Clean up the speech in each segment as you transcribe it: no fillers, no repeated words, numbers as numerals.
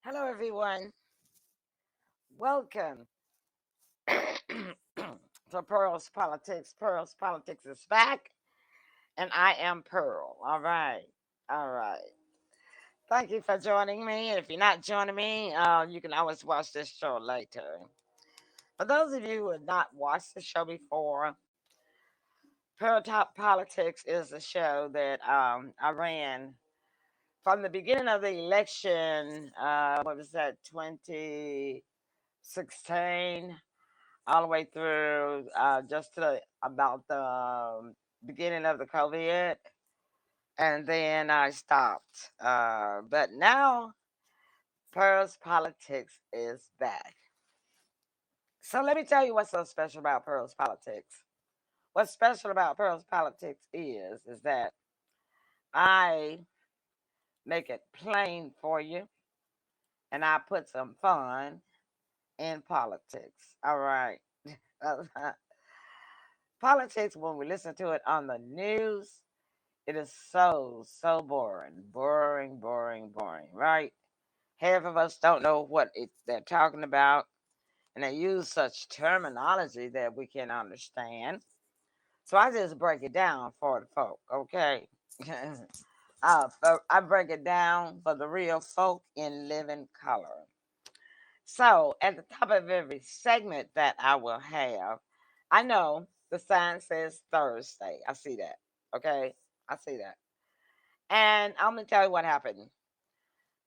Hello, everyone. Welcome to Pearl's Politics. Pearl's Politics is back, and I am Pearl. All right. All right. Thank you for joining me. And if you're not joining me, you can always watch this show later. For those of you who have not watched the show before, Pearl Top Politics is a show that I ran from the beginning of the election. What was that, 2016? All the way through just to about the beginning of the COVID, and then I stopped. But now Pearl's Politics is back. So let me tell you what's so special about Pearl's Politics. What's special about Pearl's Politics is that I make it plain for you, and I put some fun in politics. All right. Politics, when we listen to it on the news, it is so boring. Boring, boring, boring, right? Half of us don't know what they're talking about, and they use such terminology that we can understand. So I just break it down for the folk, okay? I break it down for the real folk in living color. So at the top of every segment that I will have, I know the sign says Thursday. I see that, okay? I see that. And I'm gonna tell you what happened.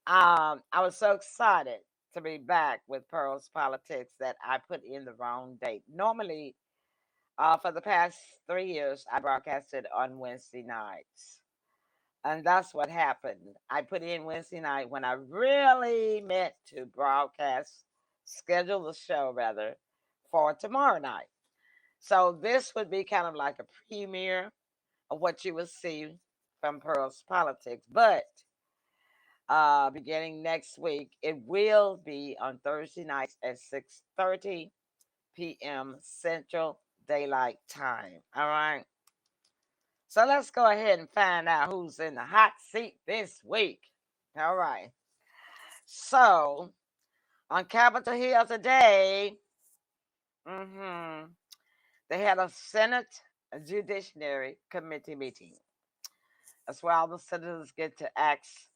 I was so excited to be back with Pearl's Politics that I put in the wrong date. Normally, for the past 3 years, I broadcasted on Wednesday nights, and that's what happened. I put in Wednesday night when I really meant to schedule the show rather, for tomorrow night. So this would be kind of like a premiere of what you will see from Pearl's Politics, but beginning next week. It will be on Thursday nights at 6:30 p.m. Central Daylight Time. All right. So let's go ahead and find out who's in the hot seat this week. All right. So on Capitol Hill today, hmm they had a Senate Judiciary Committee meeting. That's where all the senators get to ask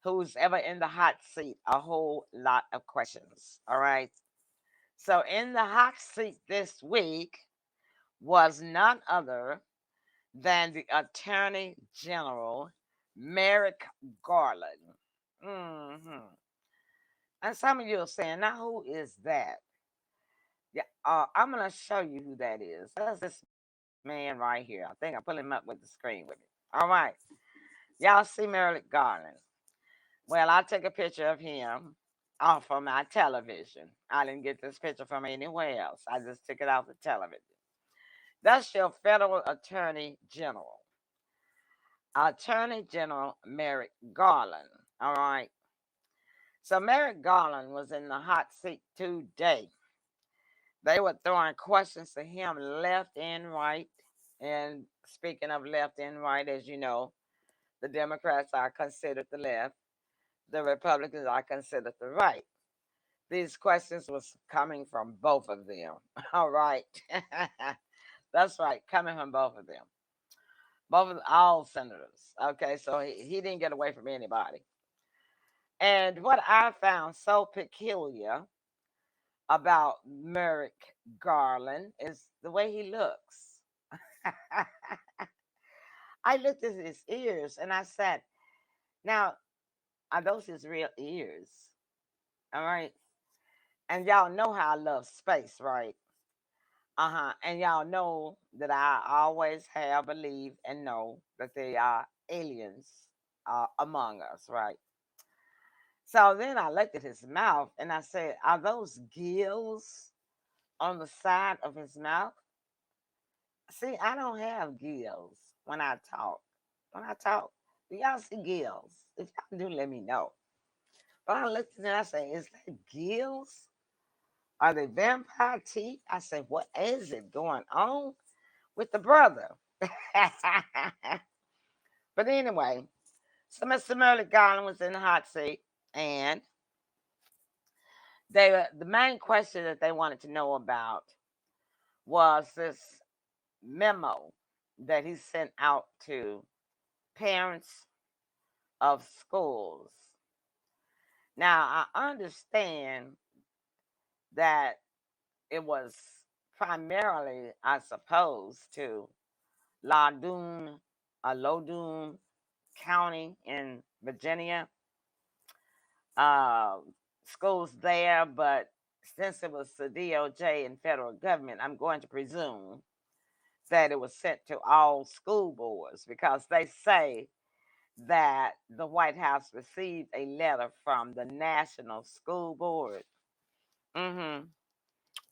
who's ever in the hot seat a whole lot of questions. All right. So in the hot seat this week was none other than the Attorney General, Merrick Garland. hmm And some of you are saying, now who is that? Yeah, I'm going to show you who that is. That's this man right here. I think I pull him up with the screen with me. All right. Y'all see Merrick Garland. Well, I took a picture of him off of my television. I didn't get this picture from anywhere else. I just took it off the television. That's your federal attorney general. Attorney General Merrick Garland. All right. So Merrick Garland was in the hot seat today. They were throwing questions to him left and right. And speaking of left and right, as you know, the Democrats are considered the left, the Republicans are considered the right. These questions was coming from both of them. All right. That's right, coming from both of them. Both of all senators. Okay, so he didn't get away from anybody. And what I found so peculiar about Merrick Garland is the way he looks. I looked at his ears and I said, now, are those his real ears? All right. And y'all know how I love space, right? Uh-huh. And y'all know that I always have believed and know that there are aliens among us, right? So then I looked at his mouth and I said, are those gills on the side of his mouth? See, I don't have gills when I talk. When I talk, do y'all see gills? If y'all do, let me know. But I looked at it and I said, is that gills? Are they vampire teeth? I said, what is it going on with the brother? But anyway, so Mr. Merrick Garland was in the hot seat, and the main question that they wanted to know about was this memo that he sent out to parents of schools. Now, I understand that it was primarily, I suppose, to Loudoun, Loudoun County in Virginia, uh, schools there, but since it was the DOJ and federal government, I'm going to presume that it was sent to all school boards because they say that the White House received a letter from the National School Board hmm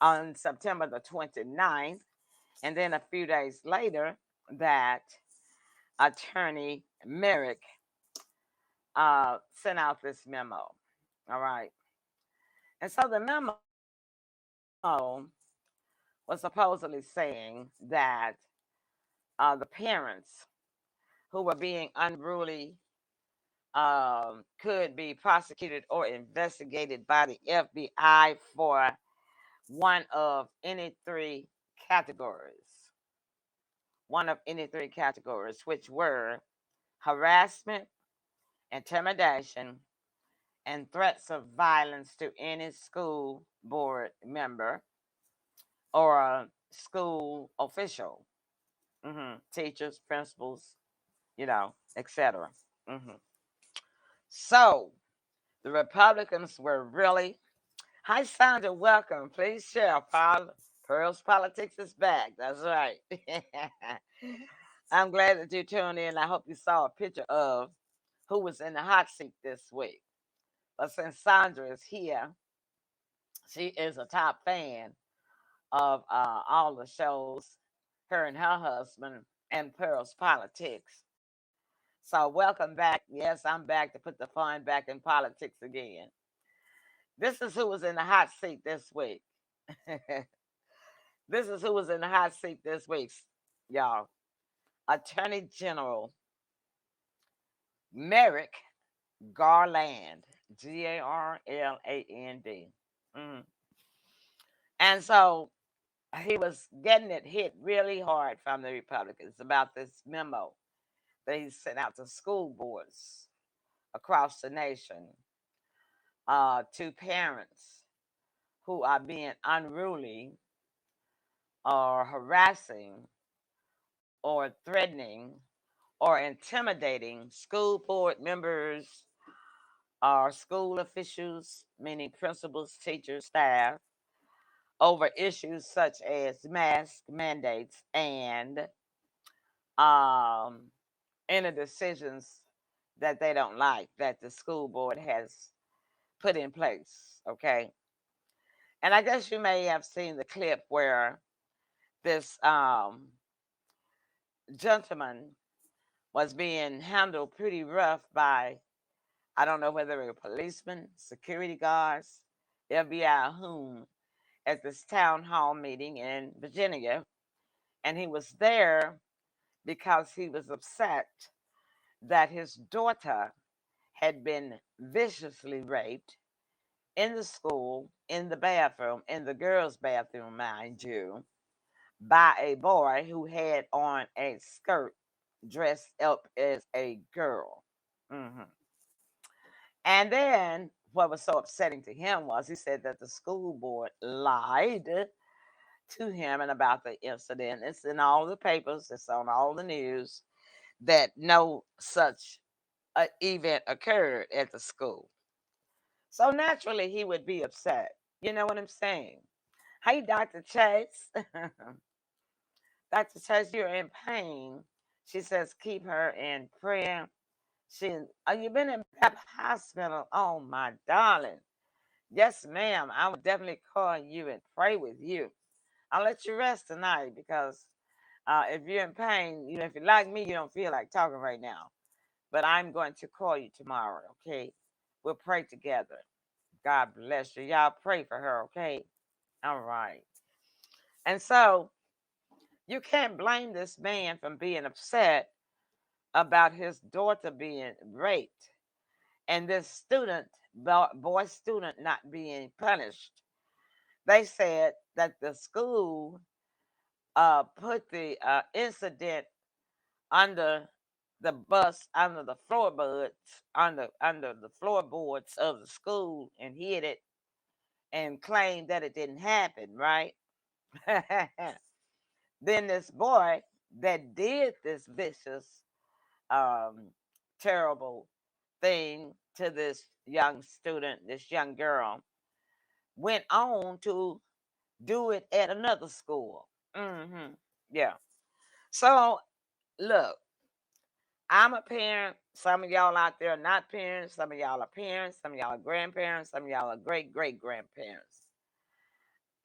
on September the 29th. And then a few days later, that Attorney Merrick sent out this memo. All right. And so the memo was supposedly saying that the parents who were being unruly could be prosecuted or investigated by the FBI for one of any three categories. One of any three categories, which were harassment, intimidation, and threats of violence to any school board member or school official, teachers, principals, etc. hmm So the Republicans were really. Hi, Sandra. Welcome. Please share. Pearls Politics is back. That's right. I'm glad that you tuned in. I hope you saw a picture of who was in the hot seat this week. But since Sandra is here, she is a top fan of all the shows, her and her husband, and Pearls Politics. So welcome back. Yes, I'm back to put the fun back in politics again. This is who was in the hot seat this week. This is who was in the hot seat this week, y'all. Attorney General Merrick Garland, Garland. Mm. And so he was getting it hit really hard from the Republicans about this memo that he sent out to school boards across the nation to parents who are being unruly or harassing or threatening or intimidating school board members or school officials, meaning principals, teachers, staff, over issues such as mask mandates and um, any decisions that they don't like that the school board has put in place. Okay. And I guess you may have seen the clip where this gentleman was being handled pretty rough by, I don't know whether they were policemen, security guards, FBI, whom, at this town hall meeting in Virginia. And he was there because he was upset that his daughter had been viciously raped in the school, in the bathroom, in the girls' bathroom, mind you, by a boy who had on a skirt dressed up as a girl. hmm And then what was so upsetting to him was he said that the school board lied to him and about the incident. It's in all the papers, it's on all the news that no such event occurred at the school. So naturally, he would be upset. You know what I'm saying? Hey, Dr. Chase. Dr. Chase, you're in pain. She says, keep her in prayer. She, you been in Pep Hospital? Oh, my darling. Yes, ma'am. I would definitely call you and pray with you. I'll let you rest tonight because if you're in pain, if you're like me, you don't feel like talking right now. But I'm going to call you tomorrow, okay? We'll pray together. God bless you. Y'all pray for her, okay? All right. And so you can't blame this man from being upset about his daughter being raped. and this student, boy student, not being punished. They said that the school put the incident under the bus, under the floorboards, under the floorboards of the school, and hid it and claimed that it didn't happen. Right? Then this boy that did this vicious, um, terrible thing to this young student, this young girl, went on to do it at another school. Yeah. So look, I'm a parent. Some of y'all out there are not parents. Some of y'all are parents. Some of y'all are grandparents. Some of y'all are great great grandparents.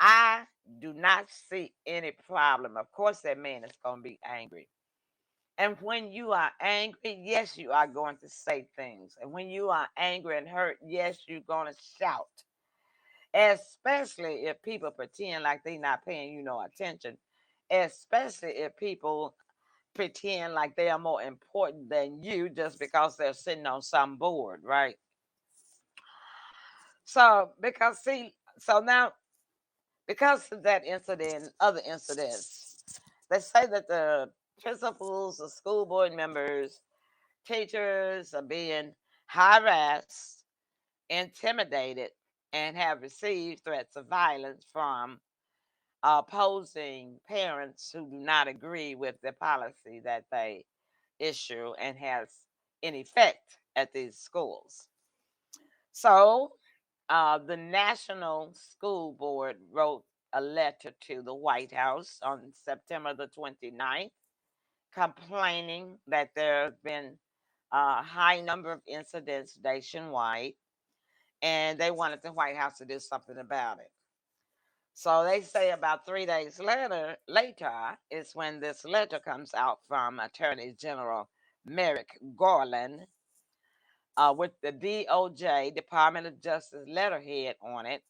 I do not see any problem. Of course, that man is going to be angry. And when you are angry, yes, you are going to say things. And when you are angry and hurt, yes, you're going to shout. Especially if people pretend like they're not paying you no attention. Especially if people pretend like they are more important than you just because they're sitting on some board, right? So, because see, so now, because of that incident and other incidents, they say that the principals, the school board members, teachers are being harassed, intimidated, and have received threats of violence from opposing parents who do not agree with the policy that they issue and has in effect at these schools. So, the National School Board wrote a letter to the White House on September the 29th, complaining that there have been a high number of incidents nationwide, and they wanted the White House to do something about it. So they say about 3 days later is when this letter comes out from Attorney General Merrick Garland, with the DOJ, Department of Justice letterhead on it,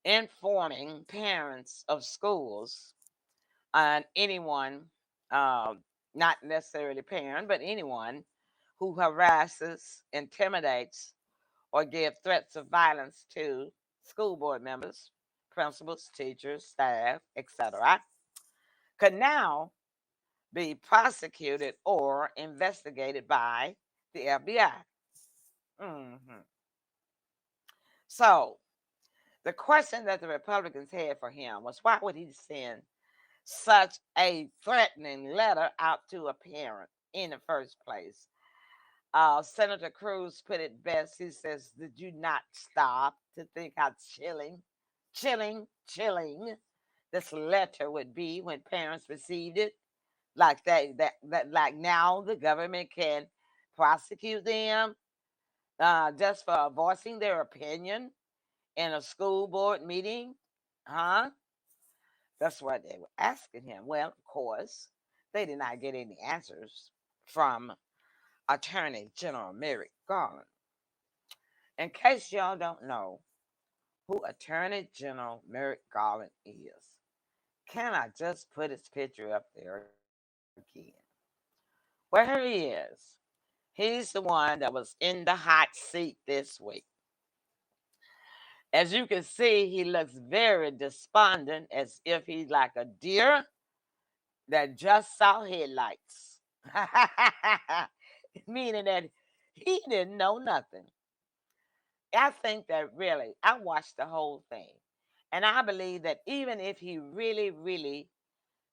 informing parents of schools and anyone, uh, not necessarily parent, but anyone who harasses, intimidates, or give threats of violence to school board members, principals, teachers, staff, etc., could now be prosecuted or investigated by the FBI. So, the question that the Republicans had for him was, why would he send such a threatening letter out to a parent in the first place? Senator Cruz put it best. He says, did you not stop to think how chilling this letter would be when parents received it? Like that like now the government can prosecute them just for voicing their opinion in a school board meeting? Huh? That's what they were asking him. Well, of course, they did not get any answers from Attorney General Merrick Garland. In case y'all don't know who Attorney General Merrick Garland is, can I just put his picture up there again? Well, here he is. He's the one that was in the hot seat this week. As you can see, he looks very despondent, as if he's like a deer that just saw headlights. Meaning that he didn't know nothing. I think that really, I watched the whole thing. And I believe that even if he really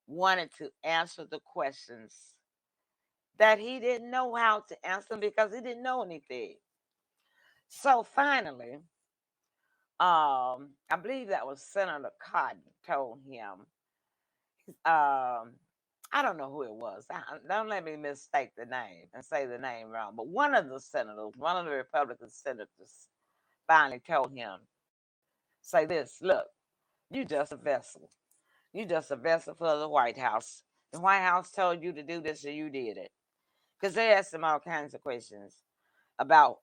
wanted to answer the questions, that he didn't know how to answer them because he didn't know anything. So finally, I believe that was Senator Cotton told him, um, I don't know who it was. Don't let me mistake the name and say the name wrong. But one of the senators, one of the Republican senators, finally told him, say this, look, you just a vessel. You just a vessel for the White House. The White House told you to do this and you did it. Because they asked him all kinds of questions about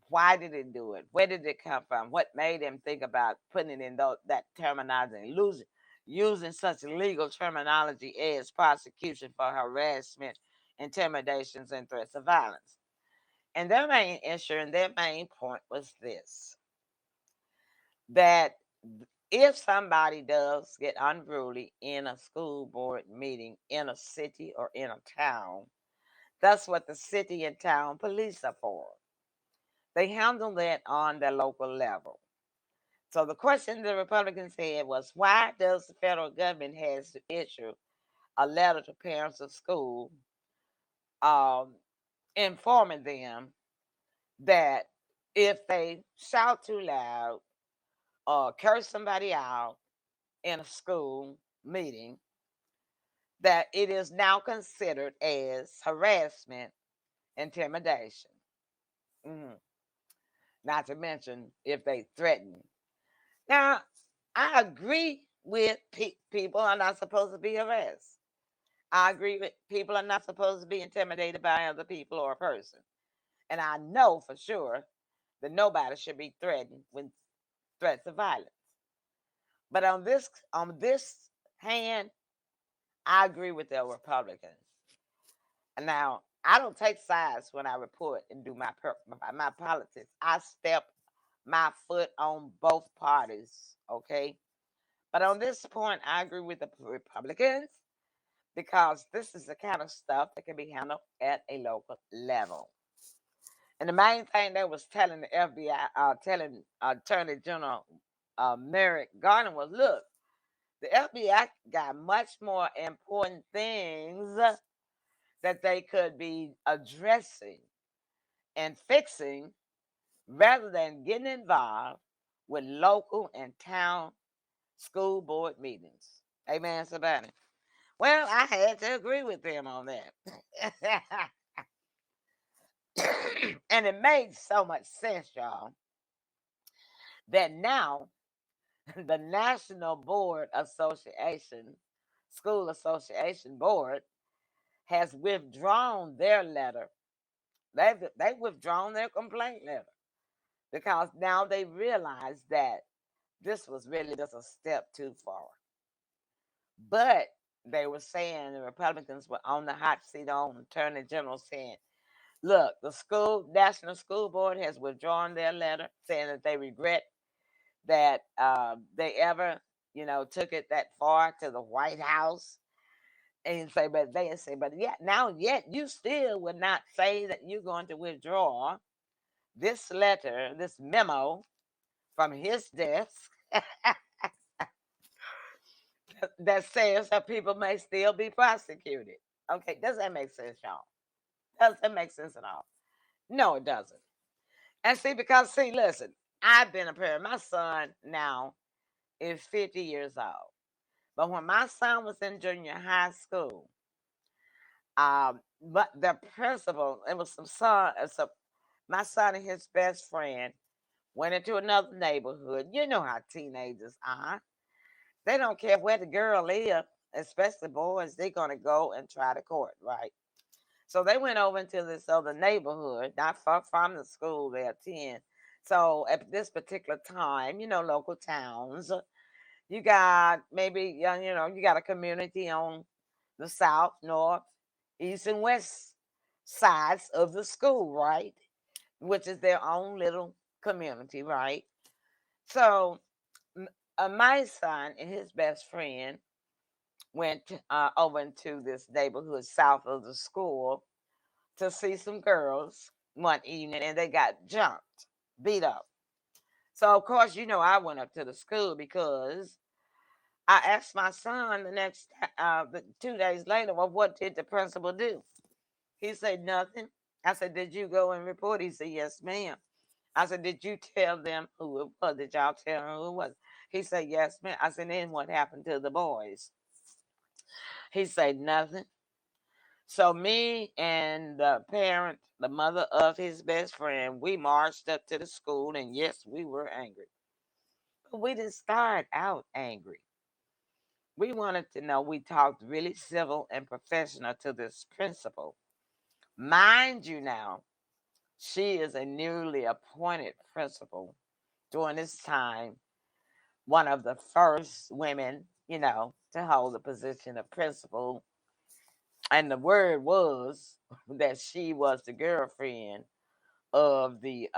why did it do it? Where did it come from? What made him think about putting it in that terminology, using such legal terminology as prosecution for harassment, intimidations, and threats of violence? And their main issue and their main point was this, that if somebody does get unruly in a school board meeting in a city or in a town, that's what the city and town police are for. They handle that on the local level. So the question the Republicans had was, why does the federal government has to issue a letter to parents of school um, informing them that if they shout too loud or curse somebody out in a school meeting, that it is now considered as harassment, intimidation. Mhm. Not to mention if they threaten. Now, I agree with people are not supposed to be harassed. I agree with people are not supposed to be intimidated by other people or a person. And I know for sure that nobody should be threatened with threats of violence. But on this hand, I agree with the Republicans. Now, I don't take sides when I report and do my politics. I step my foot on both parties, okay? But on this point, I agree with the Republicans because this is the kind of stuff that can be handled at a local level. And the main thing they was telling the FBI, telling Attorney General Merrick Garland was, look, the FBI got much more important things that they could be addressing and fixing rather than getting involved with local and town school board meetings. Amen, somebody. Well, I had to agree with them on that. And it made so much sense, y'all, that now the National Board Association, School Association Board, has withdrawn their letter. They've withdrawn their complaint letter because now they realize that this was really just a step too far. But they were saying the Republicans were on the hot seat on Attorney General saying, look, the National School Board has withdrawn their letter saying that they regret that they ever, took it that far to the White House. And say, but they say, but yet you still would not say that you're going to withdraw this letter, this memo from his desk that says that people may still be prosecuted. Okay, does that make sense, y'all? Does that make sense at all? No, it doesn't. And see, listen, I've been a parent. My son now is 50 years old. But when my son was in junior high school, but the principal, it was my son and his best friend went into another neighborhood. You know how teenagers are. They don't care where the girl is, especially boys, they're going to go and try to court, right? So they went over into this other neighborhood, not far from the school they attend. So at this particular time, local towns, you got maybe, you got a community on the south, north, east, and west sides of the school, right? Which is their own little community, right? So my son and his best friend went over into this neighborhood south of the school to see some girls one evening, and they got jumped, beat up. So of course, I went up to the school because I asked my son the 2 days later, well, what did the principal do? He said nothing. I said, did you go and report? He said, yes, ma'am. I said, did you tell them who it was? Did y'all tell him who it was? He said, yes, ma'am. I said, then what happened to the boys? He said, nothing. So me and the parent, the mother of his best friend, we marched up to the school, and yes, we were angry. But we didn't start out angry. We wanted to know, we talked really civil and professional to this principal. Mind you now, she is a newly appointed principal during this time, one of the first women, to hold the position of principal. And the word was that she was the girlfriend of the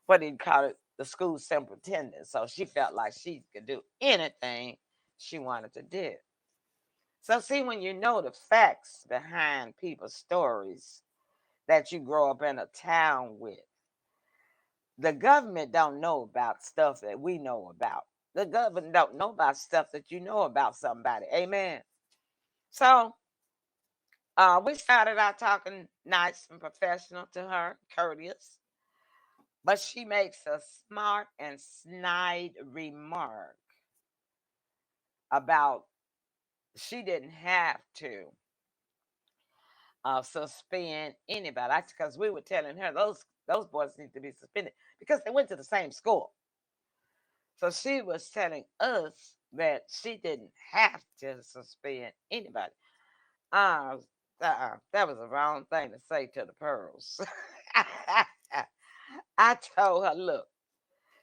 what do you call it, the school superintendent. So she felt like she could do anything she wanted to do. So see, when you know the facts behind people's stories that you grow up in a town with, the government don't know about stuff that we know about. The government don't know about stuff that you know about somebody. Amen. So we started out talking nice and professional to her, courteous, but she makes a smart and snide remark about she didn't have to suspend anybody because we were telling her those boys need to be suspended because they went to the same school. So she was telling us that she didn't have to suspend anybody. Uh, that was the wrong thing to say to the pearls. I told her, look,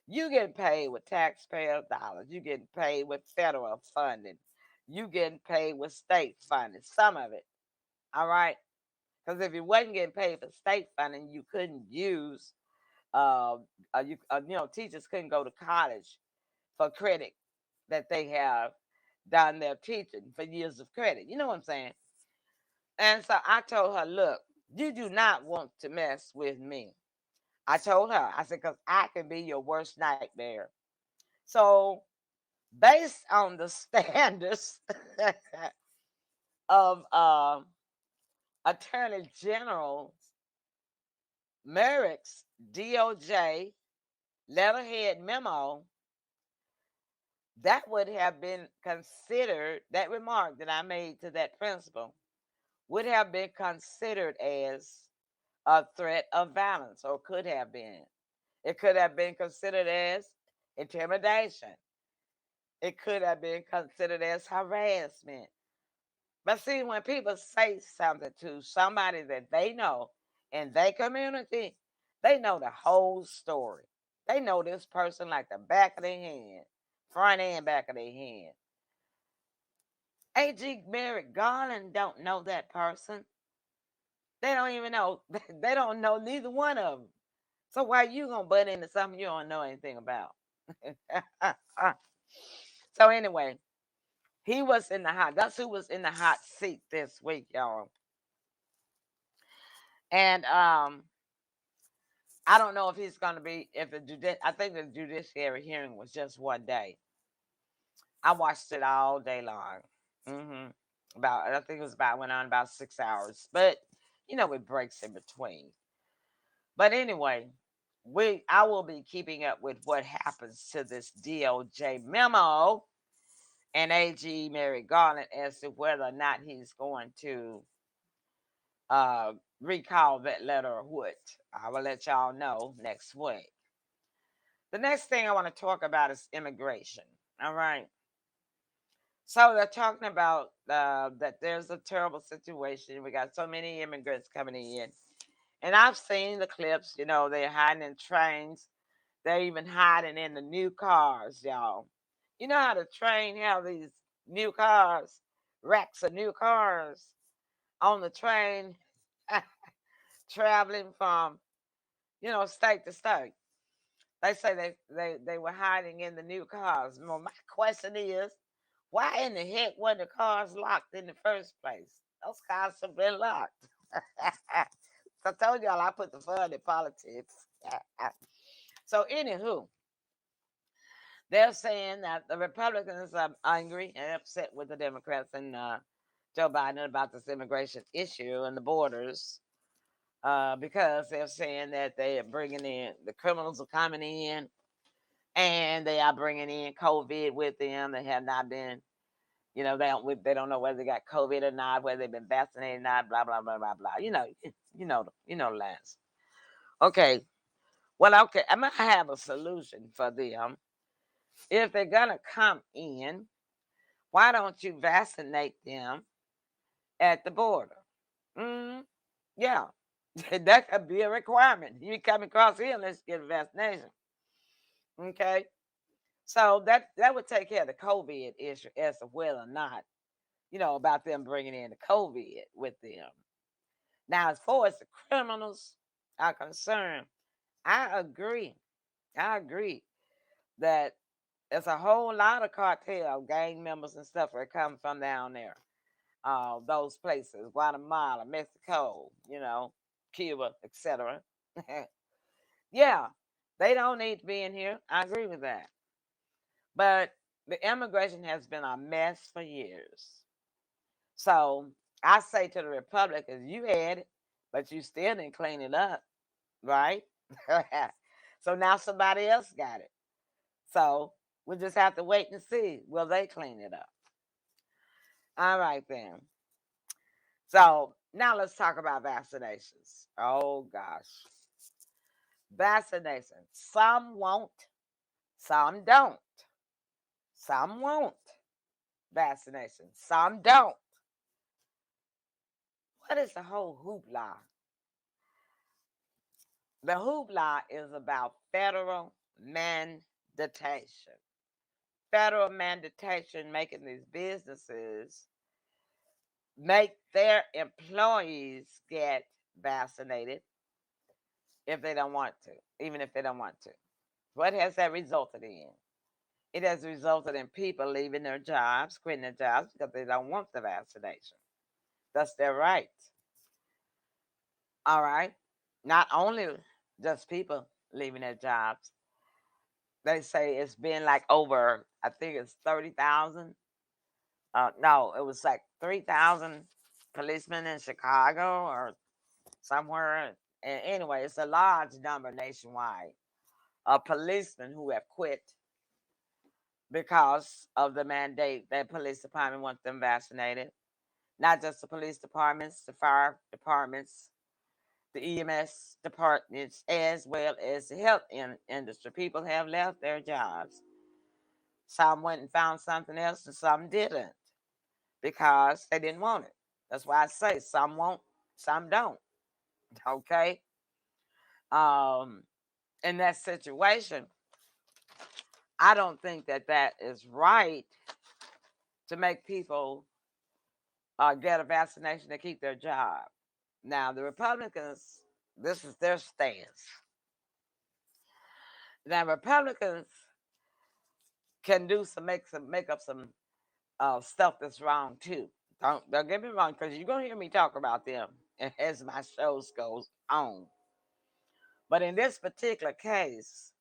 you getting paid with taxpayer dollars. You getting paid with federal funding. You getting paid with state funding. Some of it. All right. Because if you wasn't getting paid for state funding, you couldn't use teachers couldn't go to college for credit that they have done their teaching for years of credit. You know what I'm saying? And so I told her, look, you do not want to mess with me. I told her, I said, because I can be your worst nightmare. So based on the standards of Attorney General Merrick's DOJ letterhead memo, that would have been considered, that remark that I made to that principal would have been considered as a threat of violence, or could have been. It could have been considered as intimidation. It could have been considered as harassment. But see, when people say something to somebody that they know in their community, they know the whole story. They know this person like the back of their hand, front and back of their hand. A.G. Merrick Garland don't know that person. They don't even know. They don't know neither one of them. So why you gonna butt into something you don't know anything about? So anyway, he was in the hot. That's who was in the hot seat this week, y'all. And I don't know if he's gonna be if I think the judiciary hearing was just one day. I watched it all day long. hmm About I think it was about went on about 6 hours, but with breaks in between. But anyway, I will be keeping up with what happens to this DOJ memo and AG Merrick Garland as to whether or not he's going to uh, recall that letter or what. I will let y'all know next week. The next thing I want to talk about is immigration. All right. So they're talking about that there's a terrible situation. We got so many immigrants coming in. And I've seen the clips, they're hiding in trains. They're even hiding in the new cars, y'all. You know how the train have these new cars, racks of new cars on the train, traveling from, state to state. They say they were hiding in the new cars. Well, my question is, why in the heck were the cars locked in the first place? Those cars have been locked. So I told y'all I put the fun in politics. So anywho, they're saying that the Republicans are angry and upset with the Democrats and Joe Biden about this immigration issue and the borders because they're saying that they are bringing in the criminals are coming in and they are bringing in COVID with them. They have not been, they don't know whether they got COVID or not, whether they've been vaccinated or not. Blah blah blah blah blah. The last. Okay. Well, okay. I'm gonna have a solution for them. If they're gonna come in, why don't you vaccinate them at the border? Mm, yeah, that could be a requirement. You come across here, let's get a vaccination. Okay, so that would take care of the COVID issue as to whether or not about them bringing in the COVID with them. Now, as far as the criminals, are concerned, I agree. I agree that there's a whole lot of cartel gang members and stuff that come from down there. Those places, Guatemala, Mexico, Cuba, etc. Yeah, they don't need to be in here. I agree with that. But the immigration has been a mess for years. So I say to the Republicans, you had it, but you still didn't clean it up, right? So now somebody else got it. So we'll just have to wait and see. Will they clean it up? All right, then. So now let's talk about vaccinations. Oh, gosh. Vaccinations. Some won't, some don't. Some won't vaccinations, some don't. What is the whole hoopla? The hoopla is about federal mandatation. Federal mandatation making these businesses make their employees get vaccinated if they don't want to, even if they don't want to. What has that resulted in? It has resulted in people leaving their jobs, quitting their jobs because they don't want the vaccination. That's their right. All right. Not only just people leaving their jobs, they say it's been like over, I think it's 30,000. No, it was like 3,000 policemen in Chicago or somewhere. And anyway, it's a large number nationwide of policemen who have quit because of the mandate that police department wants them vaccinated. Not just the police departments, the fire departments, the EMS departments, as well as the health industry. People have left their jobs. Some went and found something else, and some didn't because they didn't want it. That's why I say some won't, some don't. Okay. Um, in that situation, I don't think that that is right to make people get a vaccination to keep their job. Now, the Republicans, this is their stance. Now, Republicans can make up some stuff that's wrong too. Don't get me wrong, because you're gonna hear me talk about them as my shows goes on. But in this particular case,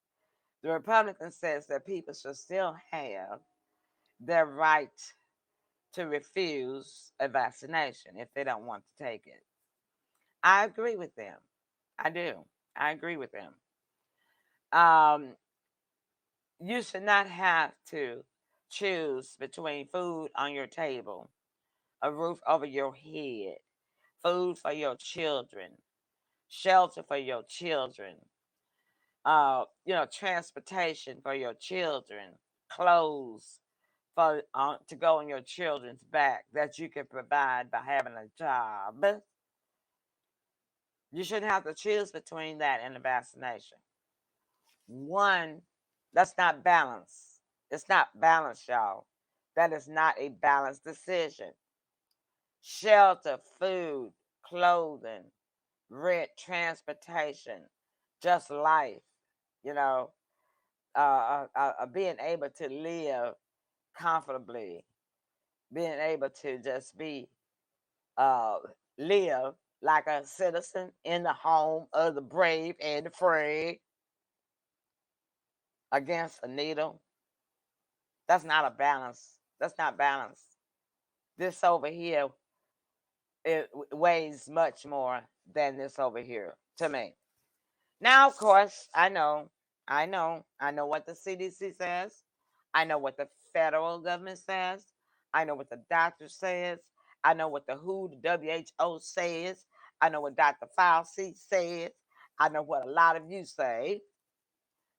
the Republican says that people should still have their right to refuse a vaccination if they don't want to take it. I agree with them. I do. I agree with them. Um, you should not have to choose between food on your table, a roof over your head, food for your children, shelter for your children, transportation for your children, clothes for to go on your children's back that you can provide by having a job. You shouldn't have to choose between that and the vaccination. One, that's not balanced. It's not balanced, y'all. That is not a balanced decision. Shelter, food, clothing, rent, transportation, just life, you know, being able to live comfortably, being able to just uh, live like a citizen in the home of the brave and the free against a needle. That's not a balance. That's not balance. This over here, it weighs much more than this over here to me. Now, of course, I know what the CDC says. I know what the federal government says. I know what the doctor says. I know what the WHO says. I know what Dr. Fauci says. I know what a lot of you say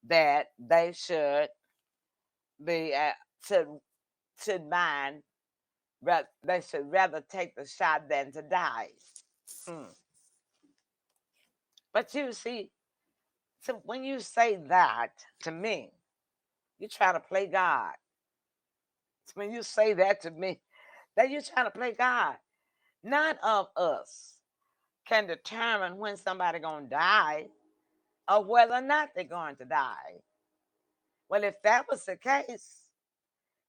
that they should be should mind, but they should rather take the shot than to die. Hmm. But you see, so when you say that to me, you're trying to play God. When you say that to me, that you're trying to play God. None of us can determine when somebody gonna die or whether or not they're going to die. Well, if that was the case,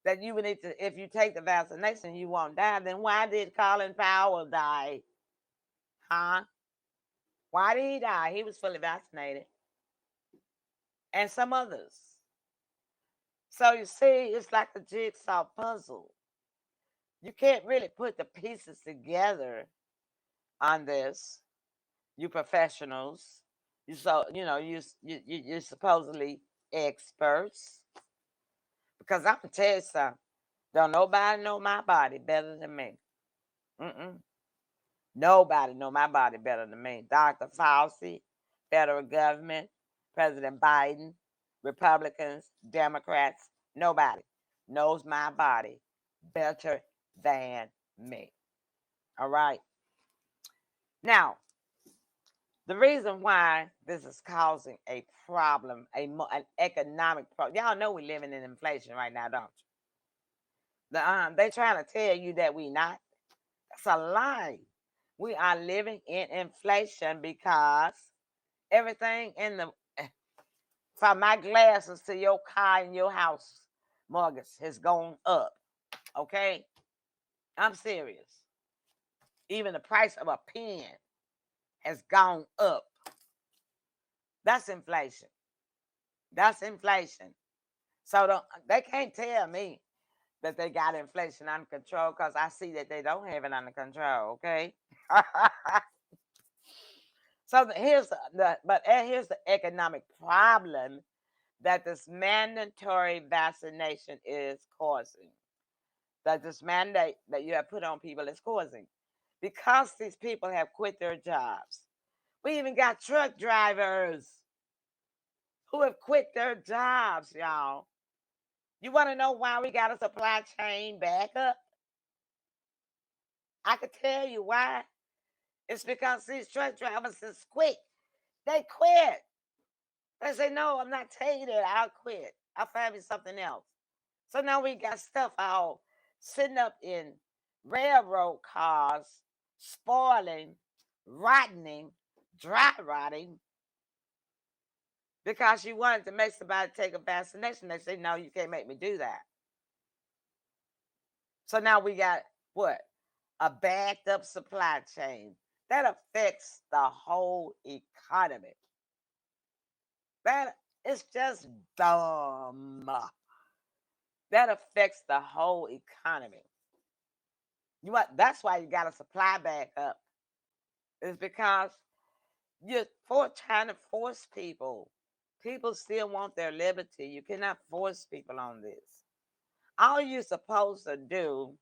that you would need to, if you take the vaccination, you won't die, then why did Colin Powell die? Huh? Why did he die? He was fully vaccinated. And some others. So you see, it's like a jigsaw puzzle. You can't really put the pieces together on this. You professionals, you're supposedly experts. Because I'm gonna tell you something. Don't nobody know my body better than me. Mm-mm. Nobody know my body better than me. Dr. Fauci, federal government, President Biden, Republicans, Democrats, nobody knows my body better than me. All right. Now, the reason why this is causing a problem, an economic problem, y'all know we're living in inflation right now, don't you? They trying to tell you that we not. That's a lie. We are living in inflation because everything in the from my glasses to your car and your house mortgage has gone up. Okay, I'm serious. Even the price of a pen has gone up. That's inflation. That's inflation. So they can't tell me that they got inflation under control because I see that they don't have it under control. Okay. So here's the economic problem that this mandatory vaccination is causing. That this mandate that you have put on people is causing, because these people have quit their jobs. We even got truck drivers who have quit their jobs, y'all. You want to know why we got a supply chain backup? I could tell you why. It's because these truck drivers is quit. They quit. They say, no, I'm not taking it. I'll quit. I'll find me something else. So now we got stuff all sitting up in railroad cars, spoiling, rotting, dry rotting, because you wanted to make somebody take a vaccination. They say, no, you can't make me do that. So now we got what? A backed up supply chain. That affects the whole economy. That is just dumb. That affects the whole economy. That's why you got to supply back up. Is because you're trying to force people. People still want their liberty. You cannot force people on this. All you're supposed to do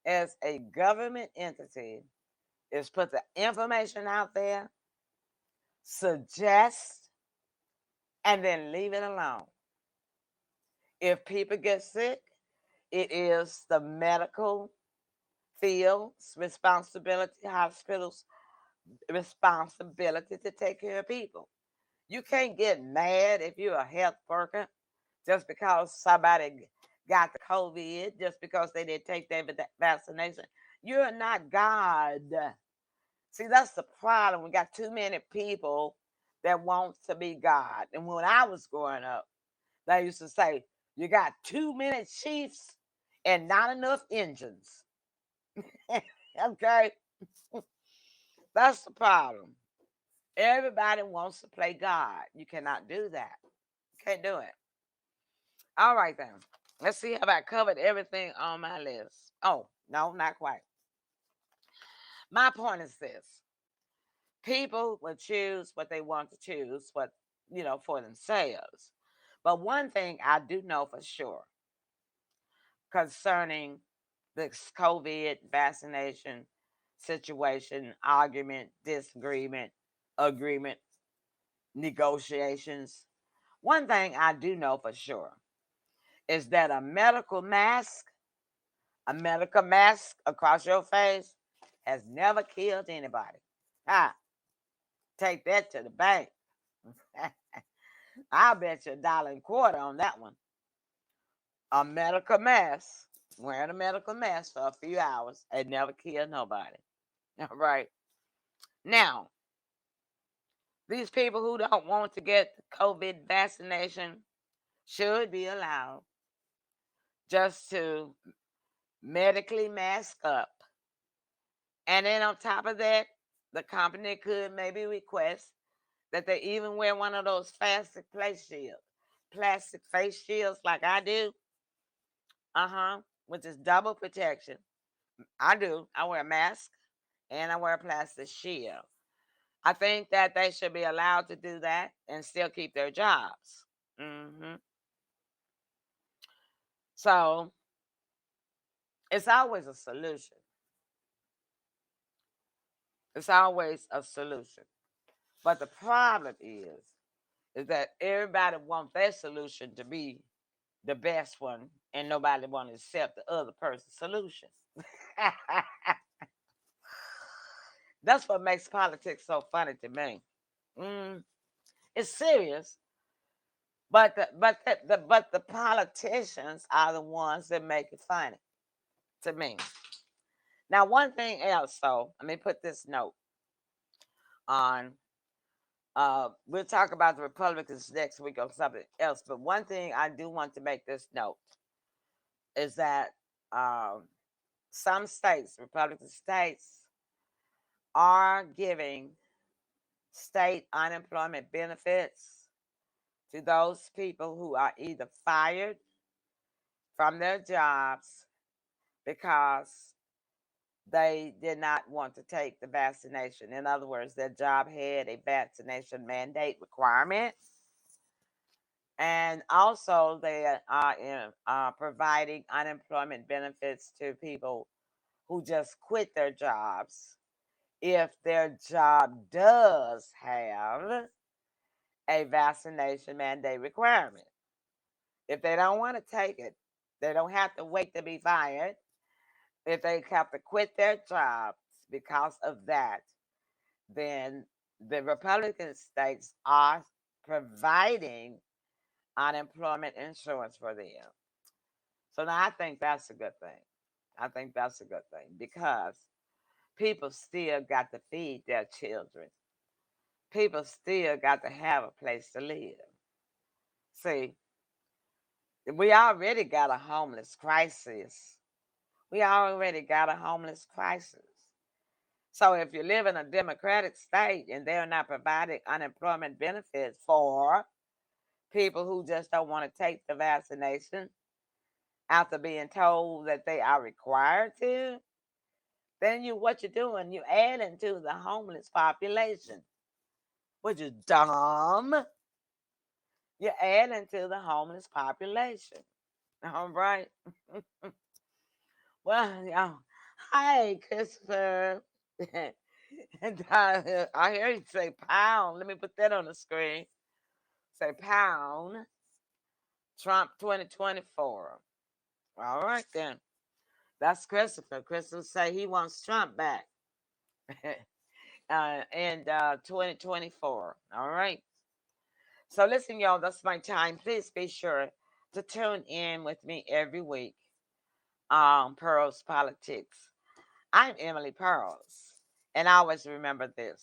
as a government entity is put the information out there, suggest, and then leave it alone. If people get sick, it is the medical field's responsibility, hospitals' responsibility to take care of people. You can't get mad if you're a health worker just because somebody got the COVID, just because they didn't take their vaccination. You're not God. See, that's the problem. We got too many people that want to be God. And when I was growing up, they used to say, you got too many chiefs and not enough engines. Okay? That's the problem. Everybody wants to play God. You cannot do that. You can't do it. All right, then. Let's see if I covered everything on my list. Oh, no, not quite. My point is this: people will choose what they want to choose, for themselves. But one thing I do know for sure concerning this COVID vaccination situation, argument, disagreement, agreement, negotiations. One thing I do know for sure is that a medical mask across your face has never killed anybody. Ha! Take that to the bank. I'll bet you $1.25 on that one. A medical mask, wearing a medical mask for a few hours, and never killed nobody. All right. Now, these people who don't want to get the COVID vaccination should be allowed just to medically mask up. And then on top of that, the company could maybe request that they even wear one of those plastic face shields like I do. Which is double protection. I do. I wear a mask and I wear a plastic shield. I think that they should be allowed to do that and still keep their jobs. So it's always a solution. It's always a solution. But the problem is that everybody wants their solution to be the best one and nobody want to accept the other person's solution. That's what makes politics so funny to me. It's serious, but the politicians are the ones that make it funny to me. Now, one thing else, though, let me put this note on. We'll talk about the Republicans next week or something else. But one thing I do want to make this note is that some states, Republican states, are giving state unemployment benefits to those people who are either fired from their jobs because they did not want to take the vaccination. In other words, their job had a vaccination mandate requirement. And also, they are providing unemployment benefits to people who just quit their jobs if their job does have a vaccination mandate requirement. If they don't want to take it, they don't have to wait to be fired. If they have to quit their jobs because of that, then the Republican states are providing unemployment insurance for them. So now I think that's a good thing. I think that's a good thing because people still got to feed their children. People still got to have a place to live. See, we already got a homeless crisis. We already got a homeless crisis. So if you live in a Democratic state and they're not providing unemployment benefits for people who just don't want to take the vaccination after being told that they are required to, then what you're doing, you're adding to the homeless population, which is dumb. You're adding to the homeless population. All right. Well, hi, Christopher. And I hear you say pound. Let me put that on the screen. Say pound. Trump 2024. All right then. That's Christopher. Christopher say he wants Trump back in 2024. All right. So listen, y'all, that's my time. Please be sure to tune in with me every week on Pearls Politics. I'm Emily Pearls, and I always remember this.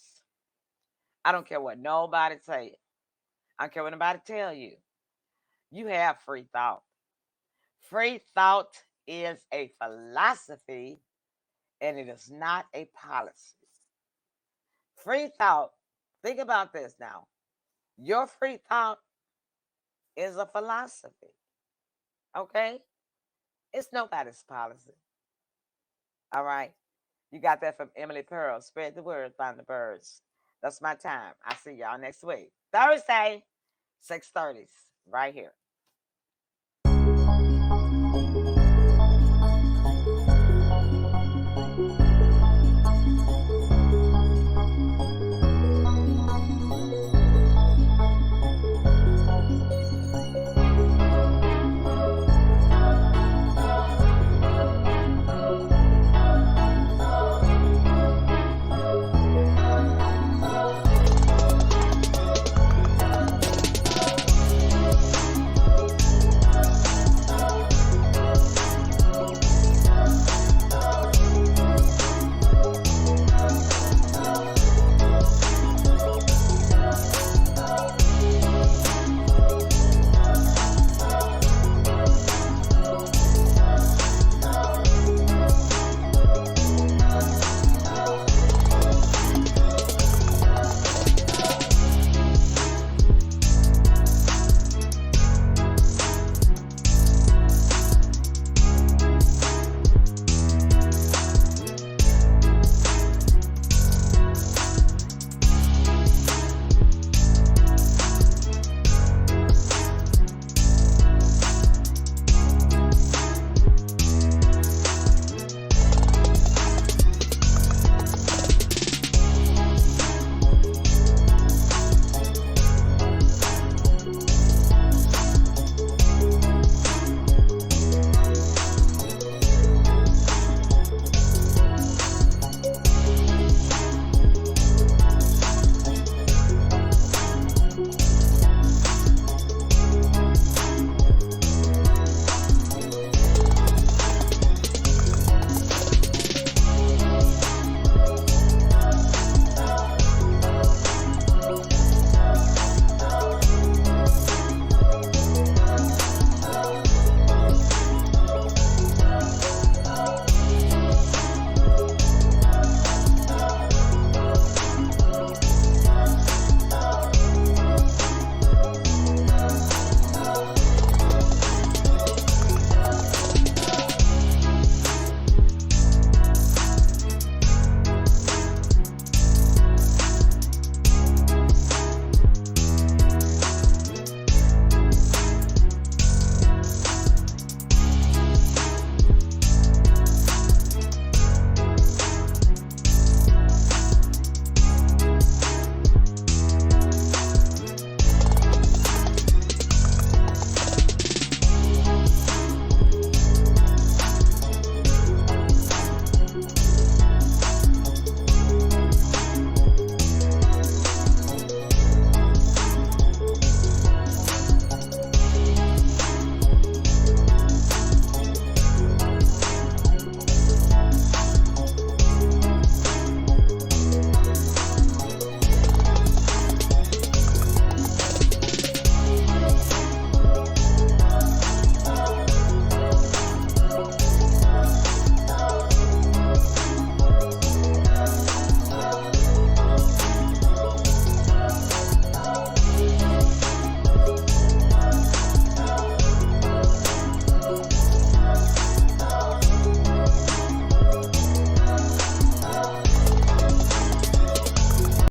I don't care what nobody say. I don't care what nobody tell you. You have free thought. Free thought is a philosophy, and it is not a policy. Free thought, think about this now. Your free thought is a philosophy. Okay? It's nobody's policy. All right? You got that from Emily Pearl. Spread the word, find the birds. That's my time. I'll see y'all next week. Thursday, 6:30, right here.